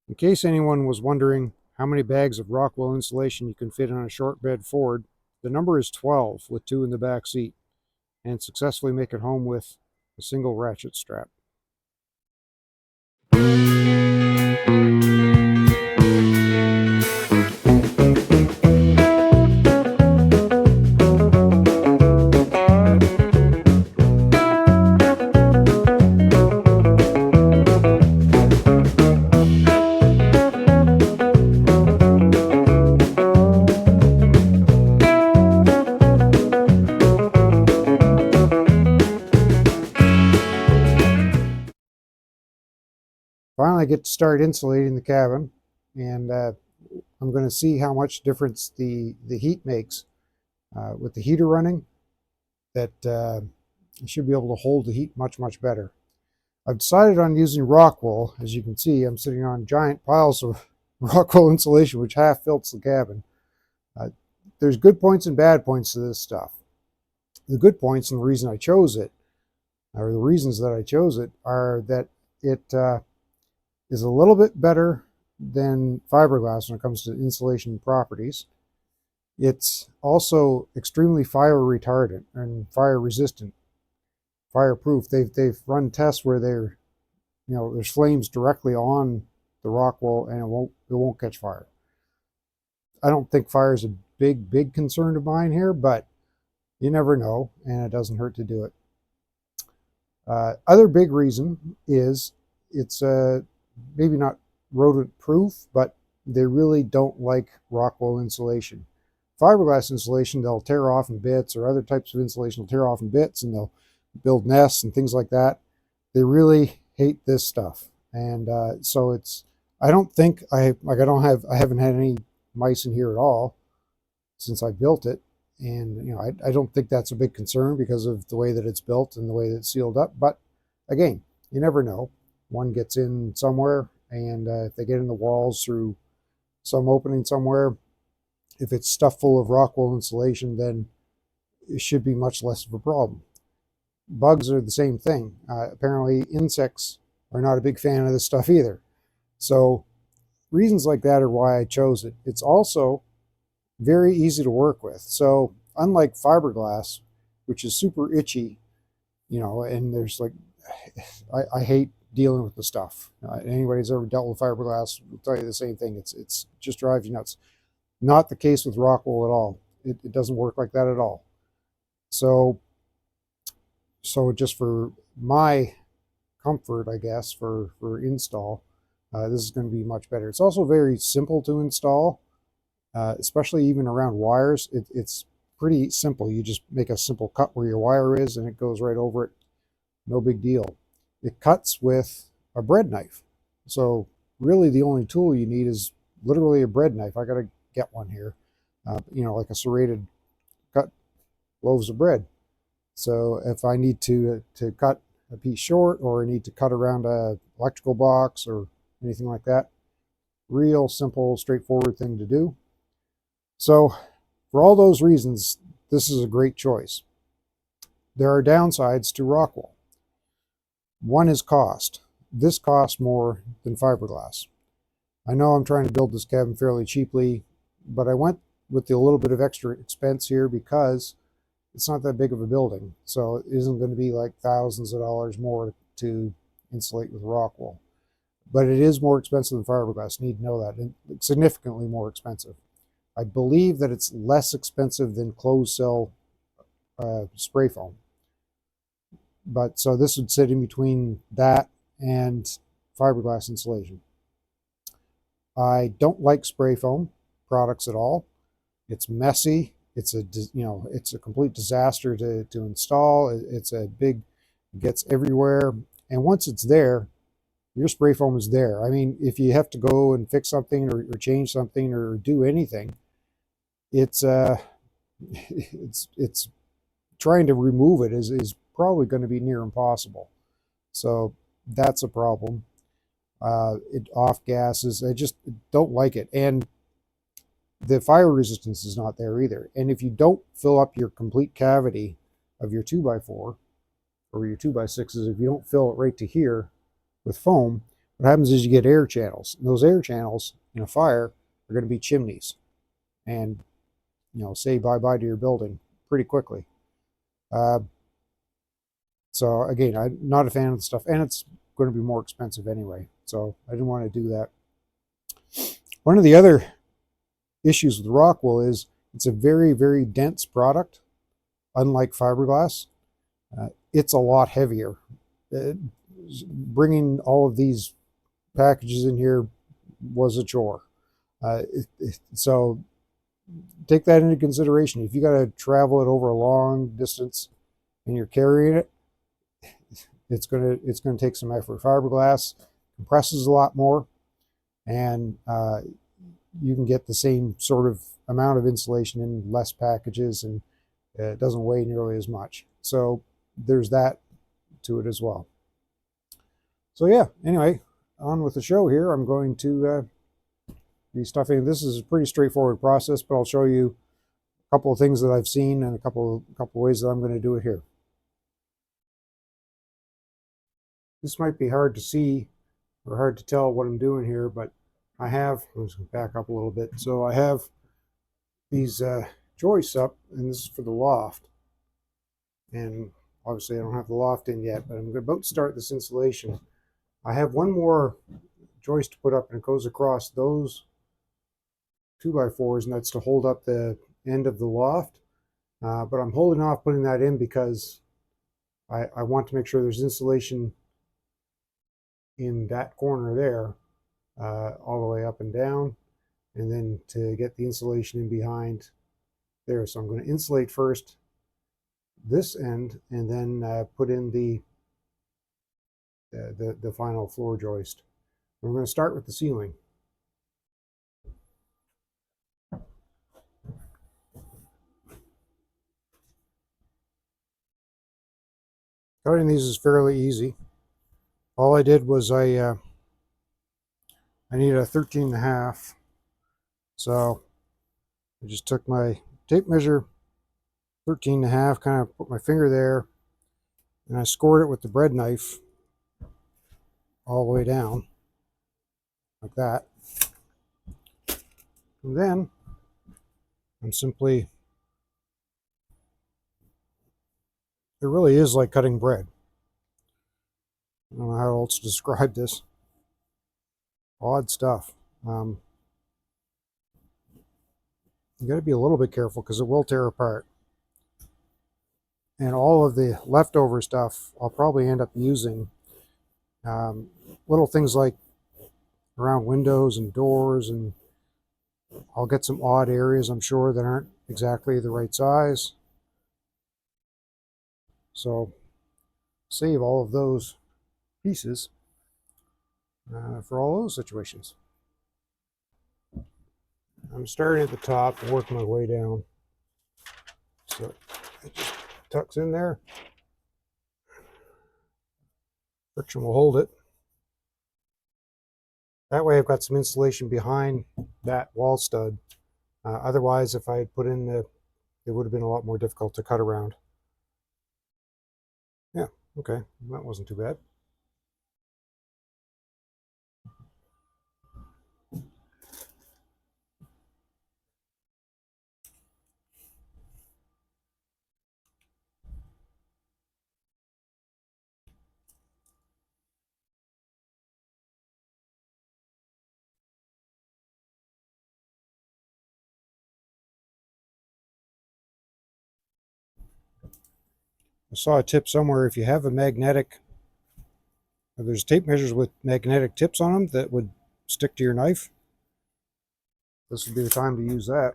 In case anyone was wondering how many bags of Rockwool insulation you can fit on a short bed Ford, the number is 12 with 2 in the back seat, and successfully make it home with a single ratchet strap. Finally, I get to start insulating the cabin, and I'm going to see how much difference the heat makes. With the heater running, that you should be able to hold the heat much better. I've decided on using Rockwool. As you can see, I'm sitting on giant piles of Rockwool insulation, which half fills the cabin. There's good points and bad points to this stuff. The good points, and the reason I chose it, or the reasons that I chose it, are that it is a little bit better than fiberglass when it comes to insulation properties. It's also extremely fire retardant and fire resistant, fireproof. They've run tests where there's flames directly on the Rockwool and it won't catch fire. I don't think fire is a big concern of mine here, but you never know, and it doesn't hurt to do it. Other big reason is it's maybe not rodent proof, but they really don't like Rockwool insulation. Fiberglass insulation, they'll tear off in bits, or other types of insulation will tear off in bits, and they'll build nests and things like that. They really hate this stuff, and so I don't think I haven't had any mice in here at all since I built it, and I don't think that's a big concern because of the way that it's built and the way that it's sealed up. But again, you never know. One gets in somewhere, and if they get in the walls through some opening somewhere, if it's stuffed full of Rockwool insulation, then it should be much less of a problem. Bugs are the same thing. Apparently insects are not a big fan of this stuff either. So reasons like that are why I chose it. It's also very easy to work with. So unlike fiberglass, which is super itchy, and there's like, I hate dealing with the stuff. Anybody who's ever dealt with fiberglass will tell you the same thing. It's just drives you nuts. Not the case with Rockwool at all. It doesn't work like that at all. So just for my comfort, I guess, for install, this is going to be much better. It's also very simple to install, especially even around wires. It's pretty simple. You just make a simple cut where your wire is, and it goes right over it. No big deal. It cuts with a bread knife. So really the only tool you need is literally a bread knife. I got to get one here, like a serrated cut loaves of bread. So if I need to cut a piece short, or I need to cut around a electrical box or anything like that, real simple, straightforward thing to do. So for all those reasons, this is a great choice. There are downsides to Rockwool. One is cost. This costs more than fiberglass. I know I'm trying to build this cabin fairly cheaply, but I went with a little bit of extra expense here because it's not that big of a building. So it isn't going to be like thousands of dollars more to insulate with Rockwool. But it is more expensive than fiberglass. You need to know that. And significantly more expensive. I believe that it's less expensive than closed cell spray foam. But so this would sit in between that and fiberglass insulation. I don't like spray foam products at all. It's messy. It's a complete disaster to install. It's it gets everywhere. And once it's there, your spray foam is there. I mean, if you have to go and fix something or change something or do anything, it's trying to remove it is probably going to be near impossible. So that's a problem. It off gases. I just don't like it. And the fire resistance is not there either. And if you don't fill up your complete cavity of your 2x4 or your 2x6s, if you don't fill it right to here with foam, what happens is you get air channels. And those air channels in a fire are going to be chimneys, and say bye-bye to your building pretty quickly. So again, I'm not a fan of the stuff, and it's going to be more expensive anyway. So I didn't want to do that. One of the other issues with Rockwool is it's a very, very dense product. Unlike fiberglass, it's a lot heavier. Bringing all of these packages in here was a chore. So take that into consideration. If you got to travel it over a long distance and you're carrying it, it's gonna take some effort. Fiberglass compresses a lot more, and you can get the same sort of amount of insulation in less packages, and it doesn't weigh nearly as much. So there's that to it as well. So yeah, anyway, on with the show here. I'm going to be stuffing. This is a pretty straightforward process, but I'll show you a couple of things that I've seen and a couple of ways that I'm going to do it here. This might be hard to see or hard to tell what I'm doing here, but I have, let's back up a little bit. So I have these joists up, and this is for the loft. And obviously I don't have the loft in yet, but I'm about to start this insulation. I have one more joist to put up, and it goes across those 2x4s, and that's to hold up the end of the loft. But I'm holding off putting that in because I want to make sure there's insulation in that corner there, all the way up and down, and then to get the insulation in behind there. So I'm going to insulate first this end, and then put in the final floor joist. We're going to start with the ceiling. Cutting these is fairly easy. All I did was I need a 13.5, so I just took my tape measure, 13.5, kind of put my finger there, and I scored it with the bread knife all the way down, like that. And then I'm simply, it really is like cutting bread. I don't know how else to describe this. Odd stuff. You got to be a little bit careful because it will tear apart. And all of the leftover stuff I'll probably end up using. Little things like around windows and doors, and I'll get some odd areas, I'm sure, that aren't exactly the right size. So save all of those pieces for all those situations. I'm starting at the top and working my way down. So it just tucks in there. Friction will hold it. That way I've got some insulation behind that wall stud. Otherwise, if I had put in it would have been a lot more difficult to cut around. Yeah, okay, that wasn't too bad. I saw a tip somewhere, if you have a magnetic, there's tape measures with magnetic tips on them that would stick to your knife. This would be the time to use that.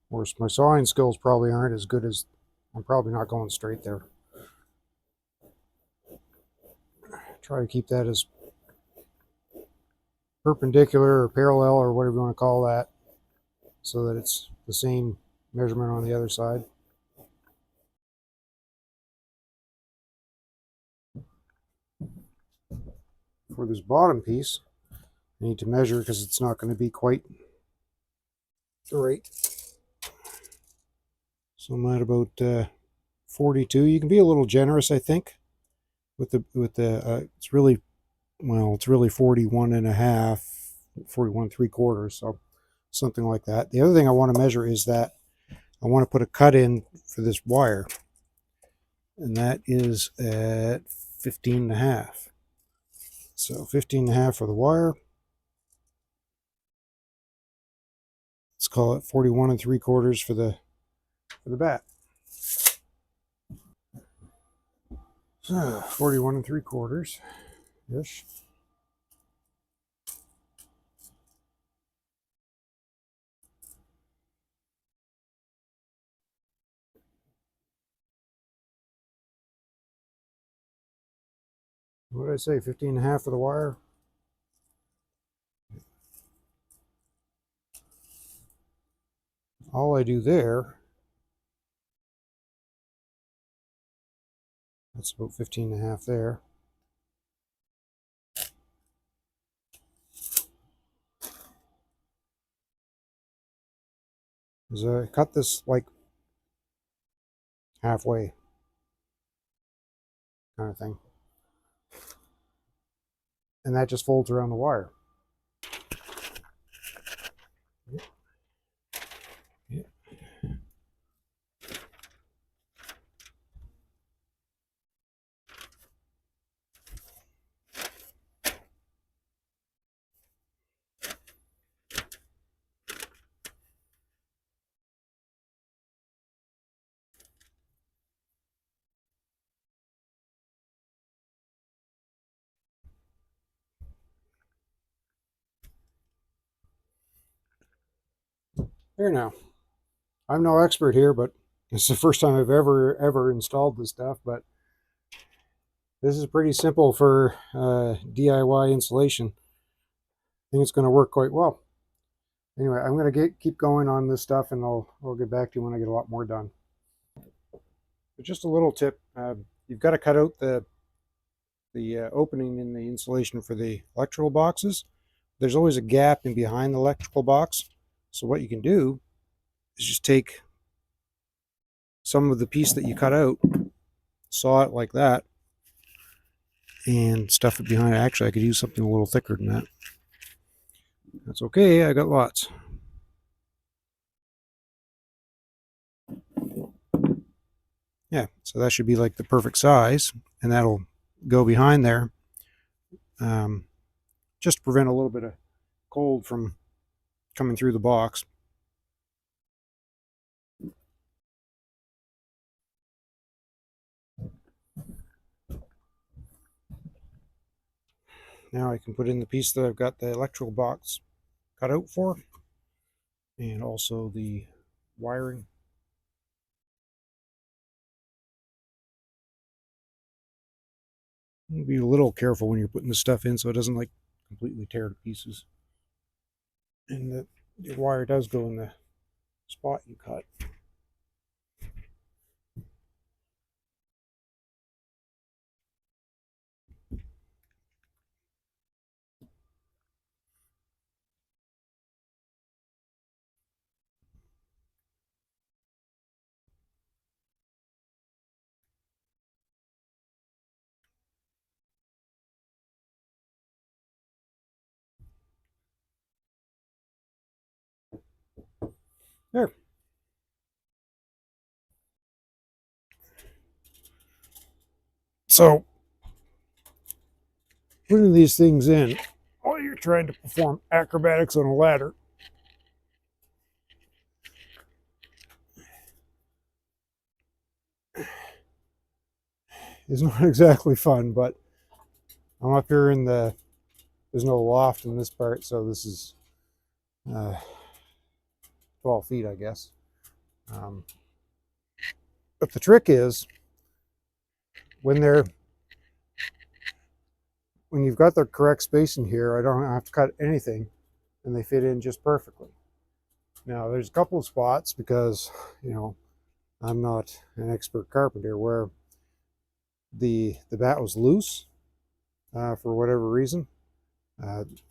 Of course, my sawing skills probably aren't as good as, I'm probably not going straight there. Try to keep that as perpendicular or parallel or whatever you want to call that so that it's the same measurement on the other side. For this bottom piece, I need to measure because it's not going to be quite right. So I'm at about 42. You can be a little generous, I think, with the it's really, well, it's really 41 and a half, 41 3/4, so something like that. The other thing I want to measure is that I want to put a cut in for this wire, and that is at 15 and a half. So 15 and a half for the wire. Let's call it 41 3/4 for the bat. So 41 3/4 ish. What did I say? 15 and a half for the wire. All I do there, that's about 15 and a half there. Is I cut this like halfway kind of thing. And that just folds around the wire. Yeah. There now. I'm no expert here, but it's the first time I've ever installed this stuff, but this is pretty simple for DIY insulation. I think it's going to work quite well. Anyway, I'm going to keep going on this stuff, and I'll get back to you when I get a lot more done. But just a little tip: you've got to cut out the opening in the insulation for the electrical boxes. There's always a gap in behind the electrical box. So what you can do is just take some of the piece that you cut out, saw it like that, and stuff it behind it. Actually, I could use something a little thicker than that. That's okay, I got lots. Yeah, so that should be like the perfect size, and that'll go behind there, just to prevent a little bit of cold from coming through the box. Now I can put in the piece that I've got the electrical box cut out for, and also the wiring. Be a little careful when you're putting the stuff in so it doesn't like completely tear to pieces. And the wire does go in the spot you cut. There. So putting these things in while you're trying to perform acrobatics on a ladder is not exactly fun, but I'm up here in there's no loft in this part, so this is 12 feet, I guess. But the trick is when you've got the correct spacing here, I don't have to cut anything, and they fit in just perfectly. Now there's a couple of spots because, I'm not an expert carpenter, where the bat was loose for whatever reason,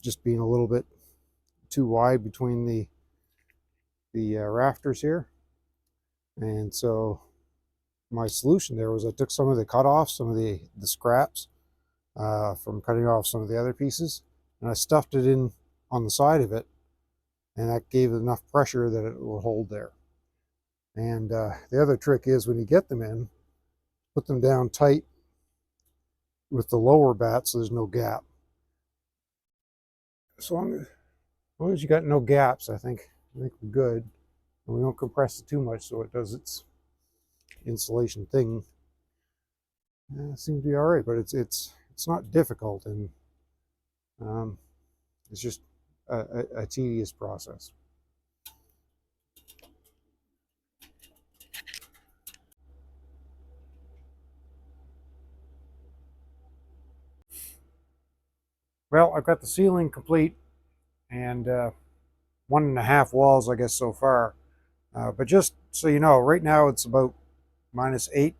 just being a little bit too wide between the rafters here. And so my solution there was I took some of the cutoffs, some of the scraps from cutting off some of the other pieces, and I stuffed it in on the side of it, and that gave it enough pressure that it will hold there. And the other trick is when you get them in, put them down tight with the lower bat so there's no gap. So as long as you got no gaps, I think we're good. And we don't compress it too much so it does its insulation thing. It seems to be all right, but it's not difficult, and it's just a tedious process. Well, I've got the ceiling complete and 1.5 walls, I guess, so far. But just so you know, right now it's about -8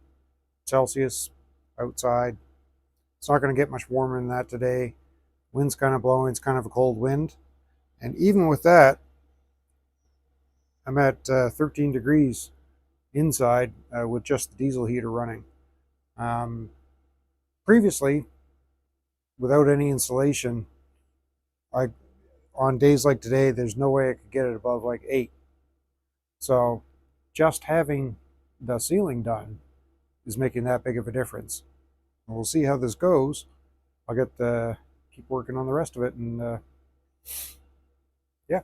Celsius outside. It's not going to get much warmer than that today. Wind's kind of blowing. It's kind of a cold wind. And even with that, I'm at 13 degrees inside with just the diesel heater running. Previously, without any insulation, on days like today, there's no way I could get it above like 8. So just having the ceiling done is making that big of a difference. And we'll see how this goes. I'll keep working on the rest of it, and yeah.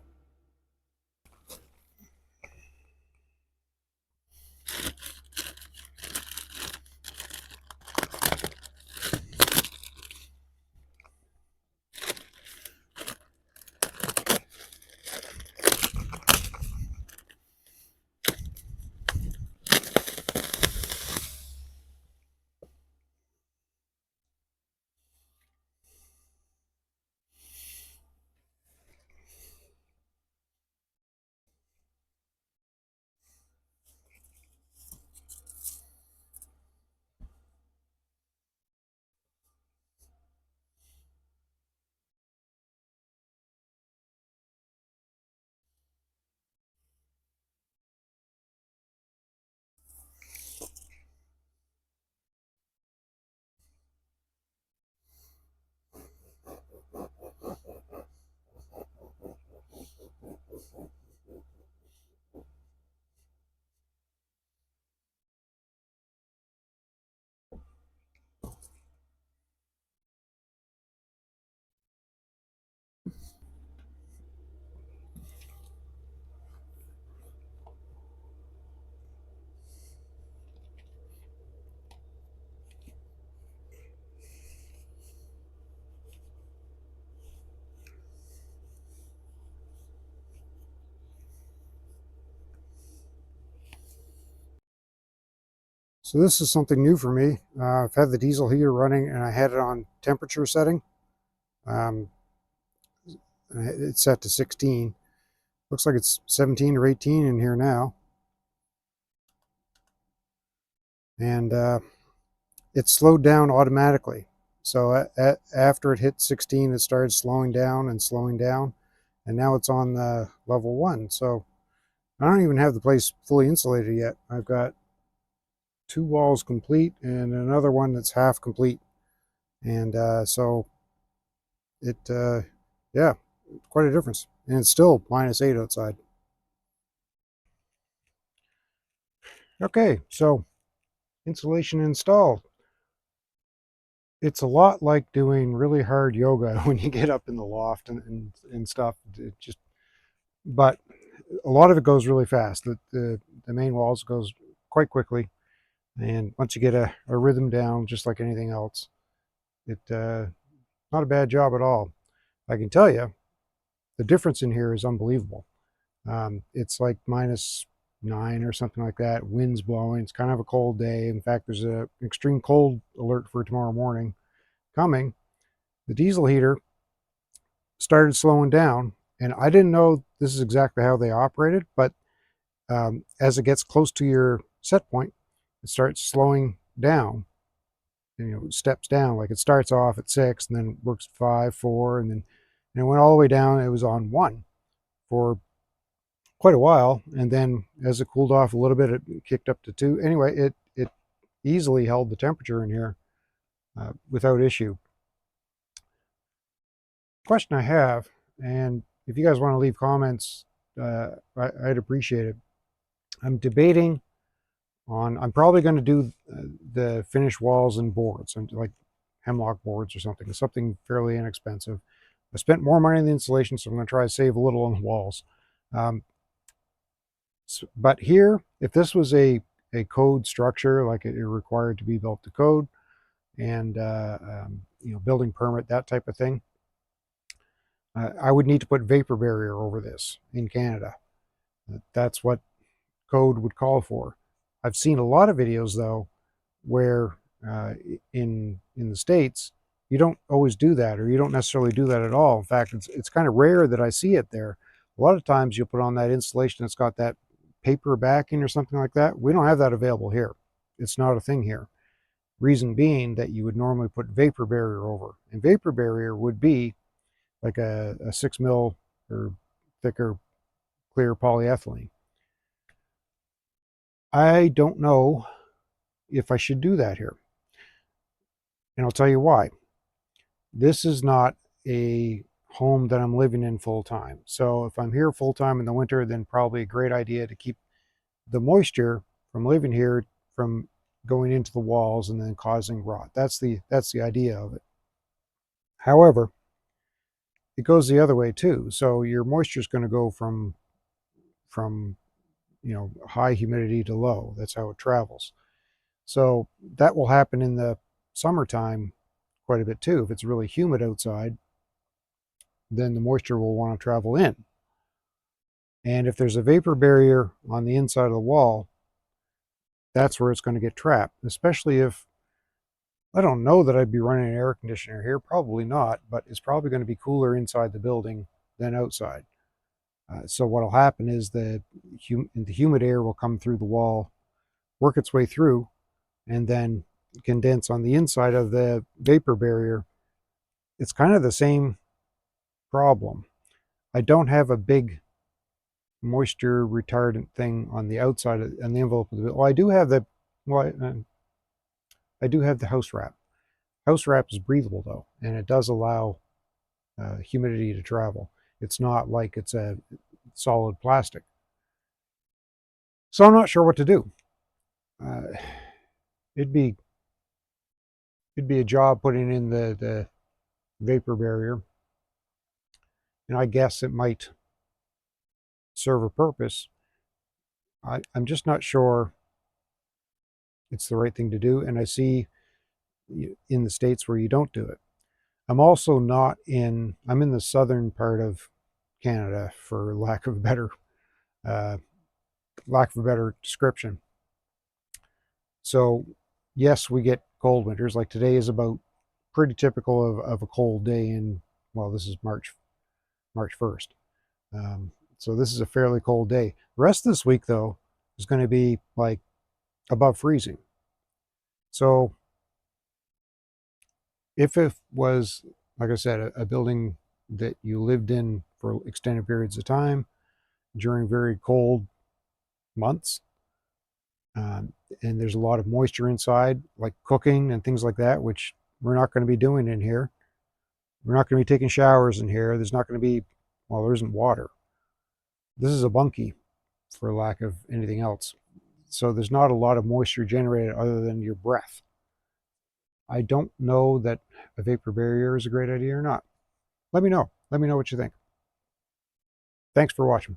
So this is something new for me. I've had the diesel heater running, and I had it on temperature setting. Um, it's set to 16. Looks like it's 17 or 18 in here now. And it slowed down automatically. So after it hit 16, it started slowing down and slowing down. And now it's on level 1. So I don't even have the place fully insulated yet. I've got 2 walls complete and another one that's half complete. And so it, yeah, quite a difference. And it's still -8 outside. Okay, so insulation installed. It's a lot like doing really hard yoga when you get up in the loft and stuff. But a lot of it goes really fast. The main walls goes quite quickly. And once you get a rhythm down, just like anything else, not a bad job at all. I can tell you, the difference in here is unbelievable. It's like -9 or something like that. Wind's blowing. It's kind of a cold day. In fact, there's an extreme cold alert for tomorrow morning coming. The diesel heater started slowing down, And I didn't know this is exactly how they operated, but as it gets close to your set point, it starts slowing down. Steps down. Like it starts off at 6 and then works 5, 4, and it went all the way down. It was on 1 for quite a while, and then as it cooled off a little bit, it kicked up to 2. Anyway, it easily held the temperature in here without issue. Question I have, and if you guys want to leave comments, I'd appreciate it. I'm debating on. I'm probably going to do the finished walls and boards, and like hemlock boards or something fairly inexpensive. I spent more money on the insulation, so I'm going to try to save a little on the walls. But here, if this was a code structure, like it required to be built to code, and building permit, that type of thing, I would need to put vapor barrier over this in Canada. That's what code would call for. I've seen a lot of videos though where in the States you don't always do that, or you don't necessarily do that at all. In fact, it's kind of rare that I see it there. A lot of times you'll put on that insulation that's got that paper backing or something like that. We don't have that available here. It's not a thing here. Reason being that you would normally put vapor barrier over, and vapor barrier would be like a 6 mil or thicker clear polyethylene. I don't know if I should do that here, and I'll tell you why. This is not a home that I'm living in full time. So if I'm here full time in the winter, then probably a great idea to keep the moisture from living here from going into the walls and then causing rot. That's the idea of it. However, it goes the other way too. So your moisture is going to go from high humidity to low. That's how it travels. So that will happen in the summertime quite a bit too. If it's really humid outside, then the moisture will want to travel in. And if there's a vapor barrier on the inside of the wall, that's where it's going to get trapped, especially if, I don't know that I'd be running an air conditioner here, probably not, but it's probably going to be cooler inside the building than outside. So what will happen is the humid air will come through the wall, work its way through, and then condense on the inside of the vapor barrier. It's kind of the same problem. I don't have a big moisture retardant thing on the outside on the envelope of the. Well, I do have the. Well, I do have the house wrap. House wrap is breathable though, and it does allow humidity to travel. It's not like it's a solid plastic. So I'm not sure what to do. Uh, it'd be a job putting in the vapor barrier, and I guess it might serve a purpose. I'm just not sure it's the right thing to do, and I see in the states where you don't do it. I'm also not in. I'm in the southern part of Canada, for lack of uh, a better description. So yes, we get cold winters. Like today is about pretty typical of a cold day in. Well, this is March 1st. So this is a fairly cold day. The rest of this week though is going to be like above freezing. So if it was, like I said, a building that you lived in for extended periods of time during very cold months, and there's a lot of moisture inside, like cooking and things like that, which we're not going to be doing in here. We're not going to be taking showers in here. There's not going to be, well, there isn't water. This is a bunkie, for lack of anything else. So there's not a lot of moisture generated other than your breath. I don't know that a vapor barrier is a great idea or not. Let me know. Let me know what you think. Thanks for watching.